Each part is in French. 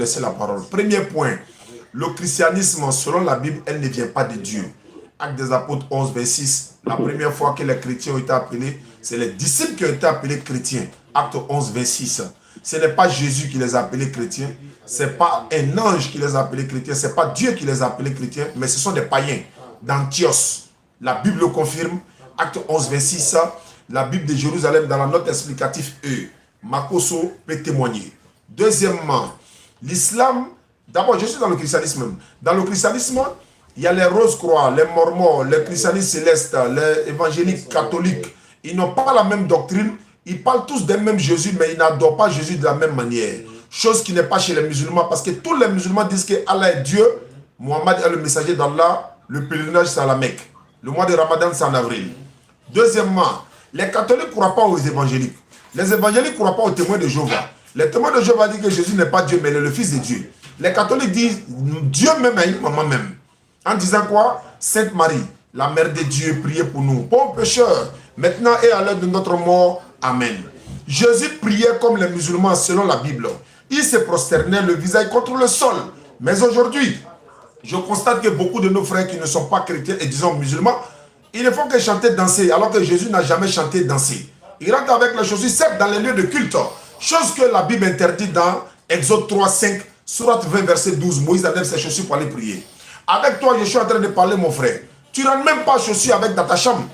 laisser la parole. Premier point, le christianisme, selon la Bible, elle ne vient pas de Dieu. Actes des Apôtres 11, 26, la première fois que les chrétiens ont été appelés, c'est les disciples qui ont été appelés chrétiens. Acte 11, 26. Ce n'est pas Jésus qui les a appelés chrétiens, ce n'est pas un ange qui les a appelés chrétiens, ce n'est pas Dieu qui les a appelés chrétiens, mais ce sont des païens d'Antioche. La Bible le confirme. Acte 11, 26, la Bible de Jérusalem, dans la note explicative E. Makoso peut témoigner. Deuxièmement, l'islam, d'abord je suis dans le christianisme. Dans le christianisme, il y a les rose-croix, les mormons, les christianistes célestes, les évangéliques catholiques. Ils n'ont pas la même doctrine. Ils parlent tous d'un même Jésus, mais ils n'adorent pas Jésus de la même manière. Chose qui n'est pas chez les musulmans, parce que tous les musulmans disent que Allah est Dieu, Mohammed est le messager d'Allah, le pèlerinage c'est à la Mecque. Le mois de Ramadan c'est en avril. Deuxièmement, les catholiques ne croient pas aux évangéliques. Les évangéliques ne croient pas aux témoins de Jéhovah. Les témoins de Jéhovah disent que Jésus n'est pas Dieu, mais il est le Fils de Dieu. Les catholiques disent Dieu même a une maman même. En disant quoi? Sainte Marie, la mère de Dieu, priez pour nous, pauvres pécheurs, maintenant et à l'heure de notre mort. Amen. Jésus priait comme les musulmans selon la Bible. Il se prosternait le visage contre le sol. Mais aujourd'hui, je constate que beaucoup de nos frères qui ne sont pas chrétiens et disons musulmans, ils ne font que chanter, danser, alors que Jésus n'a jamais chanté, dansé. Il rentre avec les chaussures sèches dans les lieux de culte. Chose que la Bible interdit dans Exode 3, 5, Sourate 20, verset 12. Moïse enlève ses chaussures pour aller prier. Avec toi, je suis en train de parler, mon frère. Tu ne rentres même pas chaussures avec dans ta chambre.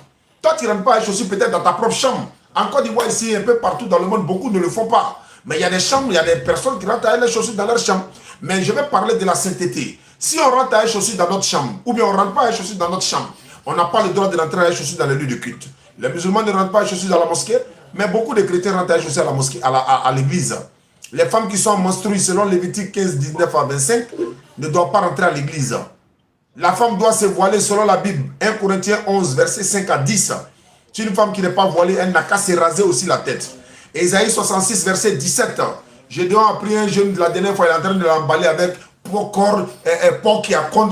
Toi, tu ne rentres pas chaussures peut-être dans ta propre chambre. En Côte d'Ivoire, ici, un peu partout dans le monde, beaucoup ne le font pas. Mais il y a des chambres, il y a des personnes qui rentrent avec les chaussures dans leur chambre. Mais je vais parler de la sainteté. Si on rentre avec les chaussures dans notre chambre, ou bien on ne rentre pas avec les chaussures dans notre chambre, on n'a pas le droit de rentrer avec les chaussures dans les lieux de culte. Les musulmans ne rentrent pas avec les chaussures dans la mosquée, mais beaucoup de chrétiens rentrent avec les chaussures à la mosquée, à l'église. Les femmes qui sont menstruées selon Lévitique 15, 19 à 25 ne doivent pas rentrer à l'église. La femme doit se voiler selon la Bible. 1 Corinthiens 11, verset 5 à 10. Si une femme qui n'est pas voilée, elle n'a qu'à se raser aussi la tête. Ésaïe 66, verset 17. Je dois appeler un jeune de la dernière fois, il est en train de l'emballer avec porc qui a con.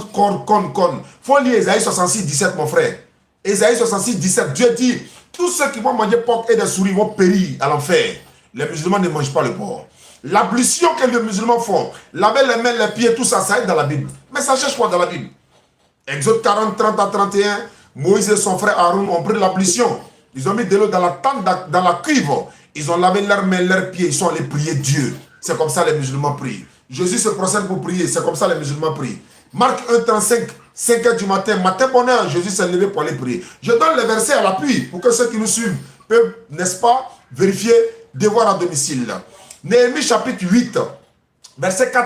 Faut lire Ésaïe 66, 17, mon frère. Ésaïe 66, 17. Dieu dit, tous ceux qui vont manger porc et des souris vont périr à l'enfer. Les musulmans ne mangent pas le porc. L'ablution que les musulmans font, laver les mains, les pieds, tout ça, ça est dans la Bible. Mais ça cherche quoi dans la Bible? Exode 40, 30 à 31, Moïse et son frère Aaron ont pris l'ablution. Ils ont mis de l'eau dans la tente, dans la cuve. Ils ont lavé leurs mains, leurs pieds. Ils sont allés prier Dieu. C'est comme ça les musulmans prient. Jésus se procède pour prier. C'est comme ça les musulmans prient. Marc 1, 35, 5 h du matin, matin bonheur, Jésus s'est levé pour aller prier. Je donne les versets à l'appui pour que ceux qui nous suivent peuvent, n'est-ce pas, vérifier, devoir à domicile. Néhémie chapitre 8, verset 4.